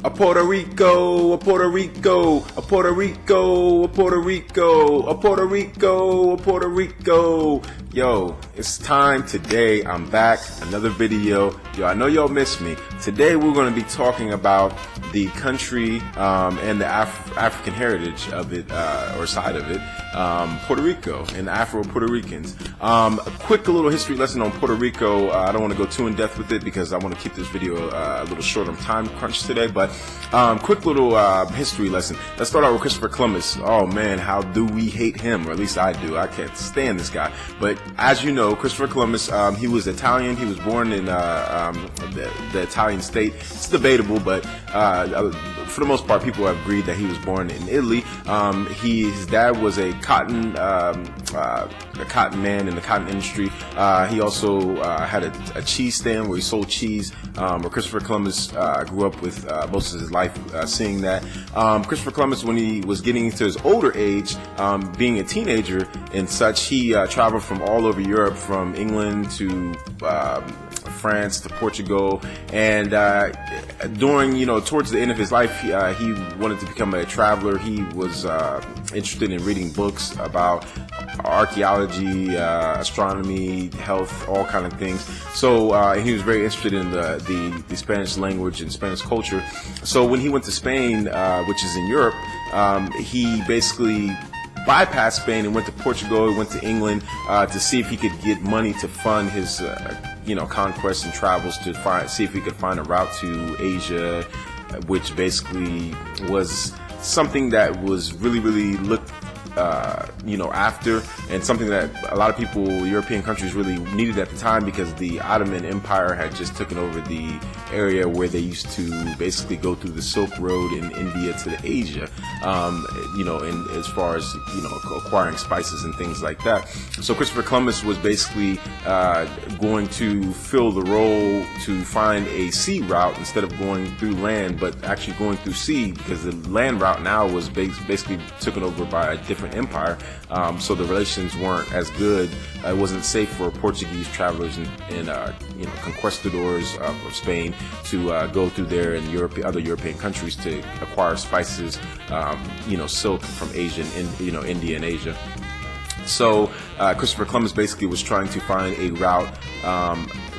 A Puerto Rico, a Puerto Rico, a Puerto Rico, a Puerto Rico, a Puerto Rico, a Puerto Rico. Yo, it's time today. I'm back. Another video. Yo, I know y'all missed me. Today we're going to be talking about the country and the African heritage of it, or side of it, Puerto Rico and the Afro-Puertoricans. A quick little history lesson on Puerto Rico. I don't want to go too in depth with it because I want to keep this video a little short on time crunch today, but quick little history lesson. Let's start out with Christopher Columbus. Oh man, how do we hate him? Or at least I do. I can't stand this guy. But as you know, Christopher Columbus, he was Italian. He was born in the Italian state. It's debatable, but for the most part, people have agreed that he was born in Italy. His dad was a cotton man in the cotton industry. He also had a cheese stand where he sold cheese. Where Christopher Columbus grew up with most of his life seeing that. Christopher Columbus, when he was getting into his older age, being a teenager and such, he traveled from all over Europe, from England to France to Portugal, and during, towards the end of his life, he wanted to become a traveler. He was interested in reading books about archaeology, astronomy, health, all kind of things. So he was very interested in the Spanish language and Spanish culture. So when he went to Spain, which is in Europe, he basically bypassed Spain and went to Portugal. He went to England to see if he could get money to fund his conquests and travels, to see if he could find a route to Asia, which basically was something that was really looked after, and something that a lot of people, European countries, really needed at the time, because the Ottoman Empire had just taken over the area where they used to basically go through the Silk Road in India to Asia, and as far as, acquiring spices and things like that. So Christopher Columbus was basically going to fill the role to find a sea route instead of going through land, but actually going through sea, because the land route now was basically taken over by a different empire, so the relations weren't as good. It wasn't safe for Portuguese travelers and conquistadors of Spain to go through there and other European countries to acquire spices, silk from Asia and India and Asia. So Christopher Columbus basically was trying to find a route,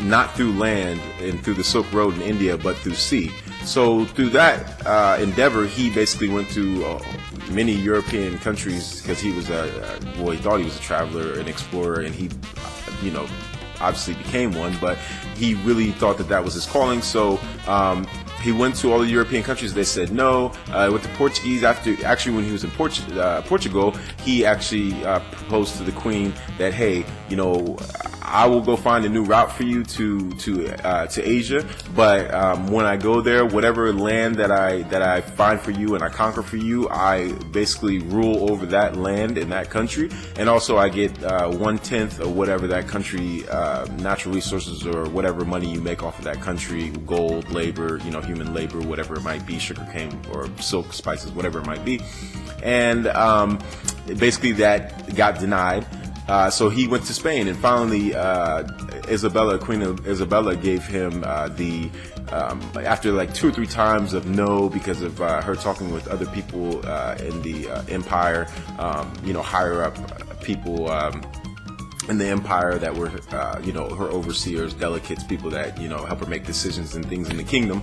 not through land and through the Silk Road in India, but through sea. So through that endeavor, he basically went to many European countries, because he was he thought he was a traveler, an explorer, and he, obviously became one, but he really thought that was his calling. So he went to all the European countries. They said no. With the Portuguese, actually when he was in Portugal, he actually proposed to the Queen that, hey, I will go find a new route for you to Asia, but when I go there, whatever land that I find for you and I conquer for you, I basically rule over that land in that country, and also I get 1/10 of whatever that country, natural resources or whatever money you make off of that country, gold, labor, human labor, whatever it might be, sugarcane or silk, spices, whatever it might be. And basically that got denied. So he went to Spain, and finally Queen Isabella gave him after like 2 or 3 times of no, because of her talking with other people in the empire, higher up people in the empire that were, her overseers, delegates, people that, help her make decisions and things in the kingdom.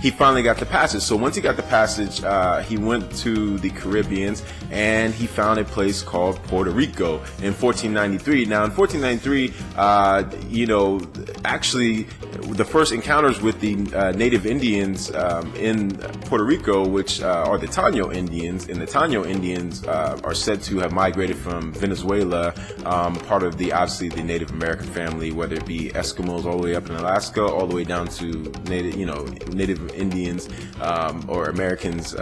He finally got the passage. So once he got the passage, he went to the Caribbeans, and he found a place called Puerto Rico in 1493. Now, in 1493, actually, the first encounters with the native Indians in Puerto Rico, which are the Taíno Indians, and the Taíno Indians are said to have migrated from Venezuela, part of obviously the Native American family, whether it be Eskimos all the way up in Alaska, all the way down to Native Indians or Americans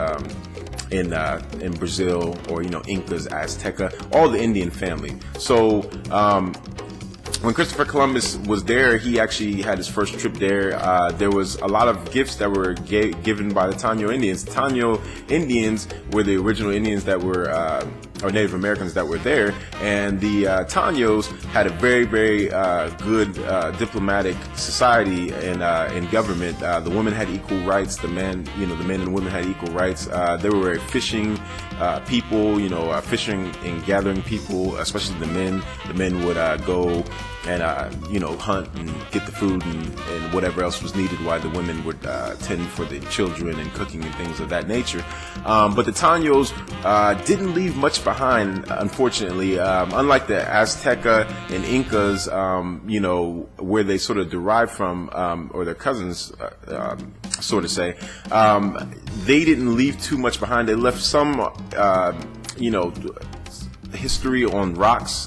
in Brazil, or Incas, Azteca, all the Indian family. So when Christopher Columbus was there, he actually had his first trip there. There was a lot of gifts that were given by the Taíno Indians. The Taíno Indians were the original Indians that were or Native Americans that were there, and the Taínos had a very, very good diplomatic society and government. The women had equal rights. The men and the women had equal rights. They were very fishing people, fishing and gathering people, especially the men. The men would go and hunt and get the food and whatever else was needed, while the women would tend for the children and cooking and things of that nature. But the Taínos didn't leave much behind, unfortunately. Unlike the Azteca and Incas, where they sort of derived from, or their cousins, so to say, they didn't leave too much behind. They left some, history on rocks,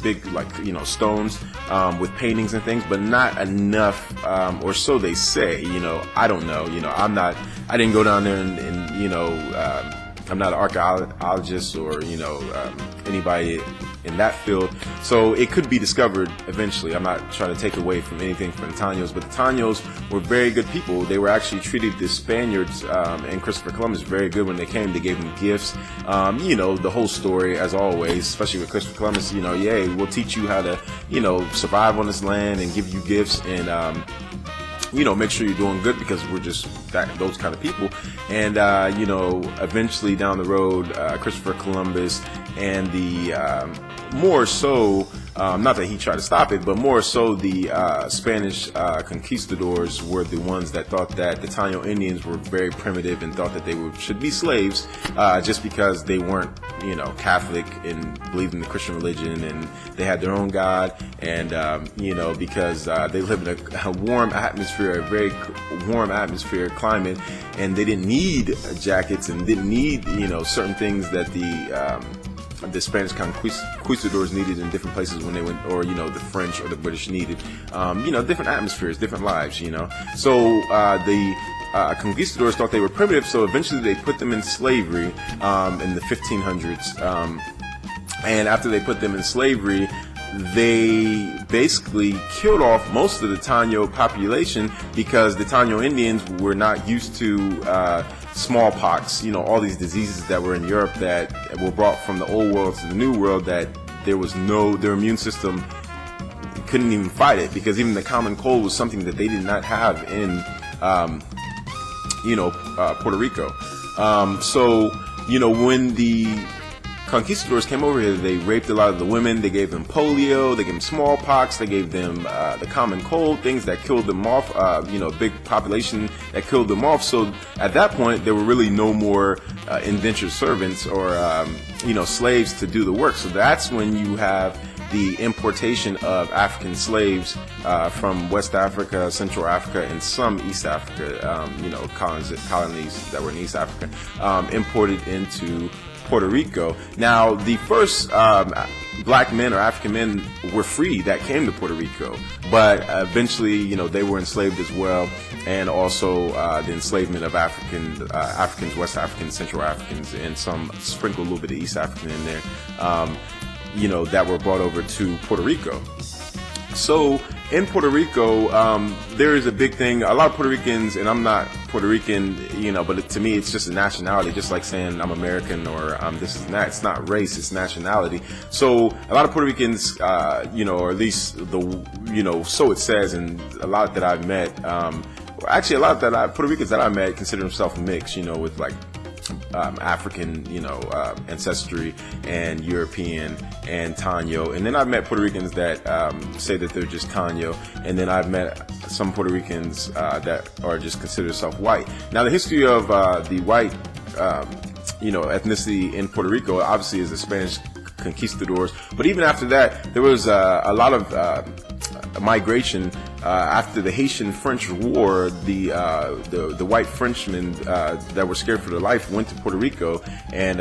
big like stones with paintings and things, but not enough, or so they say. I don't know. I didn't go down there and I'm not an archaeologist or anybody in that field, so it could be discovered eventually. I'm not trying to take away from anything from the Taínos, but the Taínos were very good people. They were actually treated the Spaniards and Christopher Columbus very good when they came. They gave them gifts, the whole story as always, especially with Christopher Columbus. We'll teach you how to survive on this land and give you gifts and make sure you're doing good, because we're just those kind of people. And eventually down the road, Christopher Columbus and the more so, not that he tried to stop it, but more so the Spanish conquistadors were the ones that thought that the Taíno Indians were very primitive and thought that they should be slaves, just because they weren't, Catholic and believed in the Christian religion, and they had their own God, and because they lived in a warm atmosphere, a very warm atmosphere, climate, and they didn't need jackets and didn't need certain things that the Spanish conquistadors needed in different places when they went, or the French or the British needed, different atmospheres, different lives, So the conquistadors thought they were primitive, so eventually they put them in slavery in the 1500s. And after they put them in slavery, they basically killed off most of the Taíno population, because the Taíno Indians were not used to smallpox, all these diseases that were in Europe that were brought from the old world to the new world, that their immune system couldn't even fight it, because even the common cold was something that they did not have in Puerto Rico. When the conquistadors came over here, they raped a lot of the women. They gave them polio, they gave them smallpox, they gave them the common cold, things that killed them off, big population that killed them off. So at that point, there were really no more indentured servants or slaves to do the work. So that's when you have the importation of African slaves from West Africa, Central Africa, and some East Africa, colonies that were in East Africa, imported into Puerto Rico. Now, the first black men or African men were free that came to Puerto Rico, but eventually, they were enslaved as well, and also the enslavement of Africans, West Africans, Central Africans, and some sprinkle a little bit of East African in there, that were brought over to Puerto Rico. So in Puerto Rico, there is a big thing. A lot of Puerto Ricans, and I'm not Puerto Rican, but to me, it's just a nationality, just like saying I'm American or this is that. It's not race, it's nationality. So a lot of Puerto Ricans, or at least so it says, and a lot that I've met, Puerto Ricans that I met consider themselves mixed, with like African, ancestry and European and Taíno. And then I've met Puerto Ricans that say that they're just Taíno. And then I've met some Puerto Ricans that are just considered themselves white. Now, the history of the white, ethnicity in Puerto Rico obviously is the Spanish conquistadors. But even after that, there was a lot of migration. After the Haitian-French War, the white Frenchmen that were scared for their life went to Puerto Rico and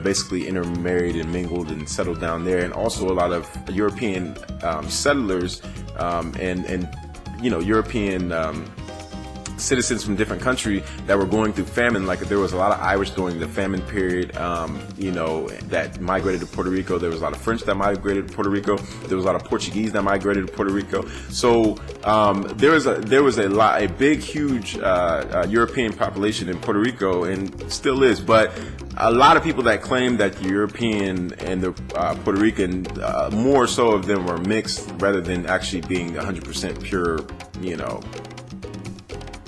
basically intermarried and mingled and settled down there. And also a lot of European settlers and European citizens from different countries that were going through famine. Like there was a lot of Irish during the famine period, that migrated to Puerto Rico. There was a lot of French that migrated to Puerto Rico. There was a lot of Portuguese that migrated to Puerto Rico. So there was a big, huge European population in Puerto Rico, and still is. But a lot of people that claim that the European and the Puerto Rican, more so of them were mixed rather than actually being 100% pure,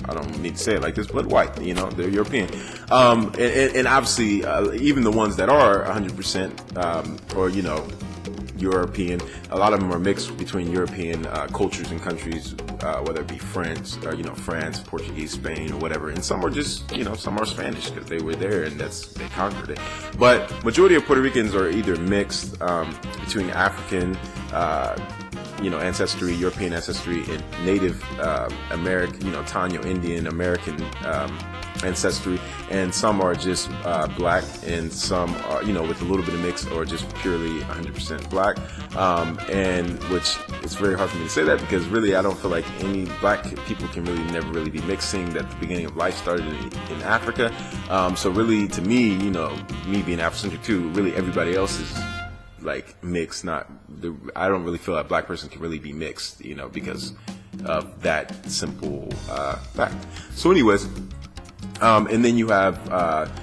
I don't need to say it like this, but white, they're European. And obviously, even the ones that are 100%, European, a lot of them are mixed between European cultures and countries, whether it be France, Portuguese, Spain, or whatever. And some are just, some are Spanish because they were there and they conquered it. But majority of Puerto Ricans are either mixed between African, ancestry, European ancestry, and Native American, Taíno Indian American ancestry, and some are just black, and some are, with a little bit of mix, or just purely 100% black. And which it's very hard for me to say that because really I don't feel like any black people can really never really be mixing. That the beginning of life started in Africa. So really, to me, me being Afrocentric too, really everybody else is like mixed. I don't really feel like a black person can really be mixed, because of that simple fact. So anyways, and then you have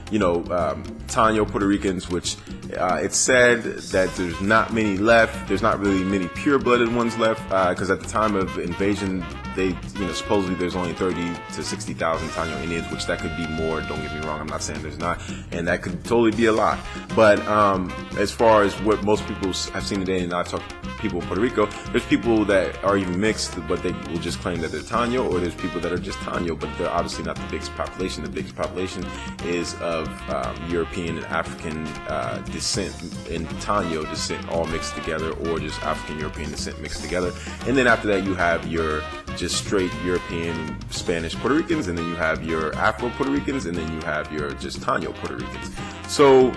Taíno Puerto Ricans, which it's said that there's not many left. There's not really many pure-blooded ones left, because at the time of invasion, they, supposedly there's only 30 to 60,000 Taíno Indians, which that could be more. Don't get me wrong, I'm not saying there's not, and that could totally be a lot. But as far as what most people have seen today, and I talk to people in Puerto Rico, there's people that are even mixed, but they will just claim that they're Taíno, or there's people that are just Taíno, but they're obviously not the biggest population. The biggest population is of European and African descent and Taíno descent all mixed together, or just African European descent mixed together. And then after that, you have your just straight European Spanish Puerto Ricans, and then you have your Afro-Puerto Ricans, and then you have your just Taíno Puerto Ricans. So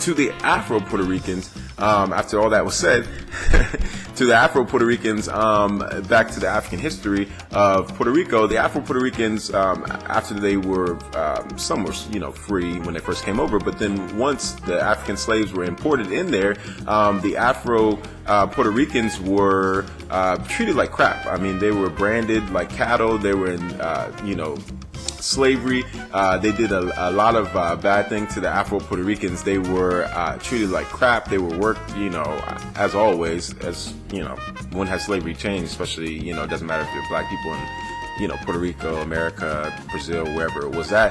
to the Afro-Puerto Ricans, after all that was said, to the Afro-Puerto Ricans, back to the African history of Puerto Rico, the Afro-Puerto Ricans, after they were, some were, free when they first came over, but then once the African slaves were imported in there, the Afro-Puerto Ricans were treated like crap. I mean, they were branded like cattle. They were in, slavery. They did a lot of bad things to the Afro-Puerto Ricans. They were treated like crap. They were worked, as always, as, when has slavery changed, especially, it doesn't matter if they're black people in, Puerto Rico, America, Brazil, wherever it was at,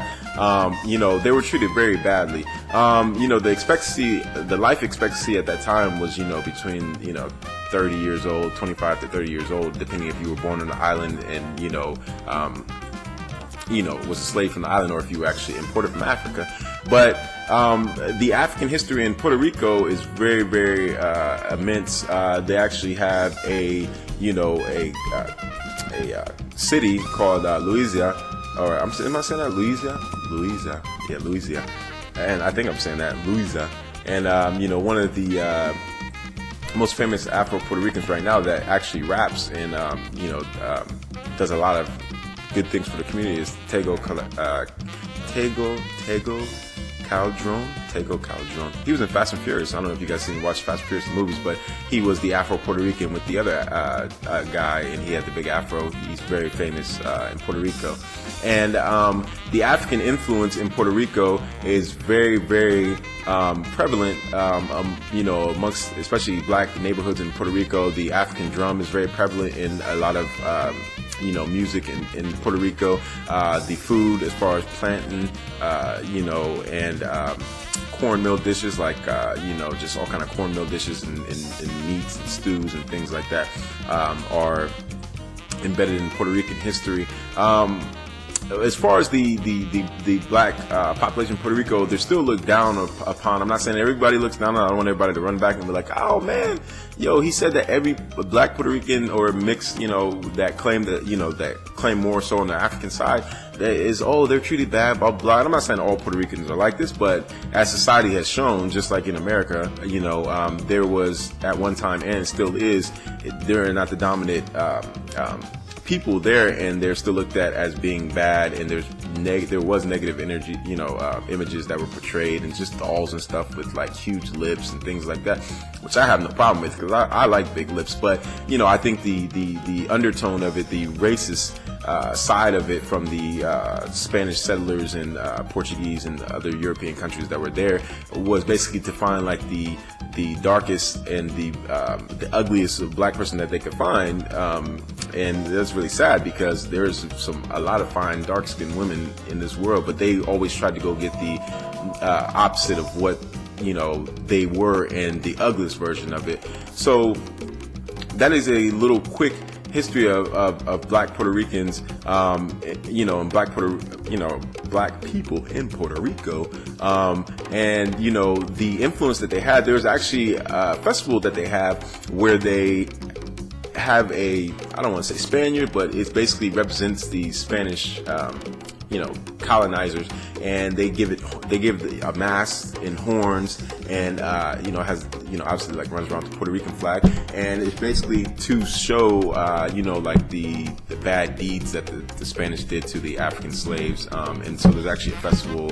they were treated very badly. The life expectancy at that time was, between, 30 years old, 25 to 30 years old, depending if you were born on the island and, was a slave from the island, or if you were actually imported from Africa. But the African history in Puerto Rico is very, very immense. They actually have a city called Louisa, or am I saying that? Louisa, yeah, Louisa, and I think I'm saying that Louisa. And one of the most famous Afro-Puerto Ricans right now that actually raps and does a lot of good things for the community is Tego Calderon. He was in Fast and Furious. I don't know if you guys watched Fast and Furious movies, but he was the Afro-Puerto Rican with the other guy, and he had the big afro. He's very famous in Puerto Rico. And the African influence in Puerto Rico is very, very prevalent, amongst especially black neighborhoods in Puerto Rico. The African drum is very prevalent in a lot of music in Puerto Rico. The food, as far as plantain, and cornmeal dishes, like just all kind of cornmeal dishes and meats and stews and things like that, are embedded in Puerto Rican history. As far as the black population in Puerto Rico, they're still looked down upon. I'm not saying everybody looks down on it. I don't want everybody to run back and be like, oh man, he said that every black Puerto Rican or mixed, that claim that, that claim more so on the African side, that is, they're treated bad, blah, blah. And I'm not saying all Puerto Ricans are like this, but as society has shown, just like in America, there was at one time, and still is, they're not the dominant people there, and they're still looked at as being bad, and there was negative energy, images that were portrayed, and just dolls and stuff with like huge lips and things like that, which I have no problem with, because I like big lips. But I think the undertone of it, the racist side of it from the Spanish settlers and Portuguese and other European countries that were there, was basically to find like the darkest and the ugliest black person that they could find, and that's really sad, because there's a lot of fine dark-skinned women in this world, but they always tried to go get the opposite of what they were, and the ugliest version of it. So that is a little quick history of black Puerto Ricans, and black people in Puerto Rico, and the influence that they had. There's actually a festival that they have where they have I don't want to say Spaniard, but it basically represents the Spanish colonizers, and they give a mask and horns, and it has obviously like runs around the Puerto Rican flag, and it's basically to show like the bad deeds that the Spanish did to the African slaves, and so there's actually a festival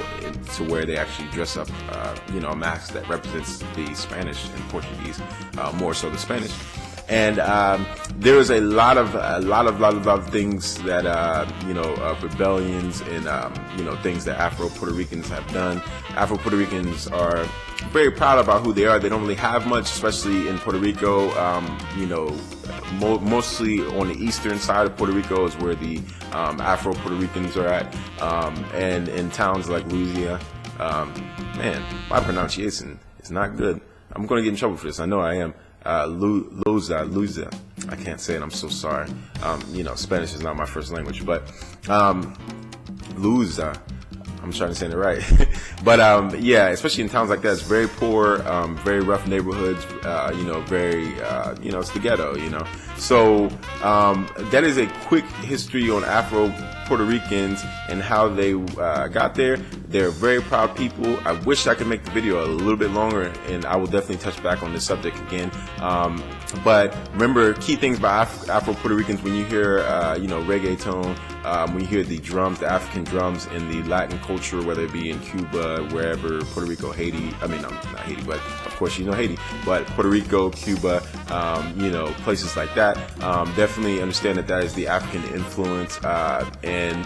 to where they actually dress up a mask that represents the Spanish and Portuguese, more so the Spanish. And there was a lot of things that rebellions and things that Afro-Puerto Ricans have done. Afro-Puerto Ricans are very proud about who they are. They don't really have much, especially in Puerto Rico. Mostly on the eastern side of Puerto Rico is where the Afro-Puerto Ricans are at, and in towns like Louisiana. Man, my pronunciation is not good. I'm going to get in trouble for this. I know I am. Luza. I can't say it. I'm so sorry. Spanish is not my first language, but Luza. I'm trying to say it right. But especially in towns like that, it's very poor, very rough neighborhoods. Very it's the ghetto. So that is a quick history on Afro-Puerto Ricans and how they got there. They're very proud people. I wish I could make the video a little bit longer, and I will definitely touch back on this subject again. But remember, key things about Afro-Puerto Ricans: when you hear reggaeton, when you hear the drums, the African drums in the Latin culture, whether it be in Cuba, wherever, Puerto Rico, Haiti. I mean, not Haiti, but of course Haiti. But Puerto Rico, Cuba, places like that. Definitely understand that is the African influence, and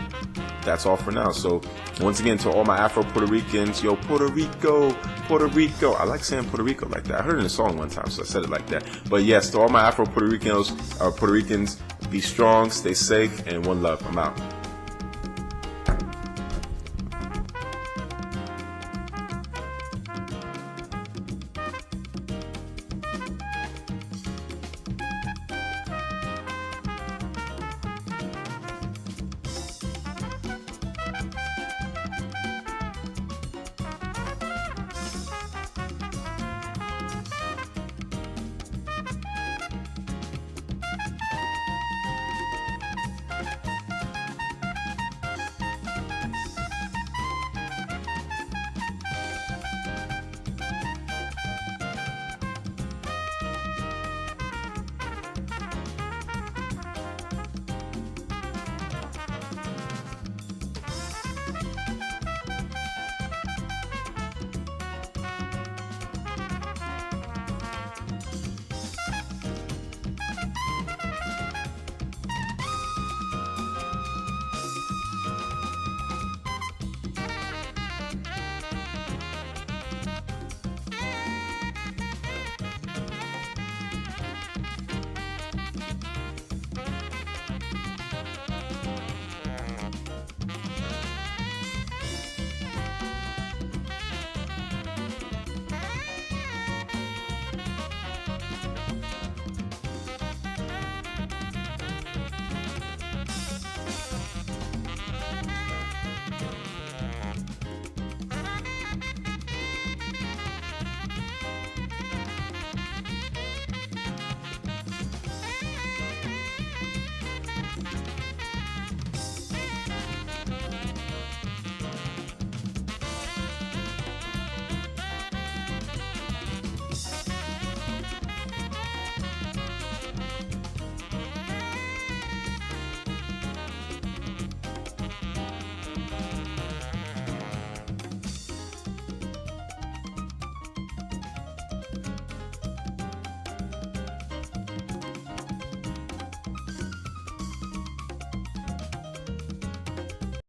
that's all for now. So once again, to all my Afro-Puerto Ricans, yo, Puerto Rico, Puerto Rico. I like saying Puerto Rico like that. I heard it in a song one time, so I said it like that. But yes, to all my Afro-Puerto Ricans, Puerto Ricans, be strong, stay safe, and one love. I'm out.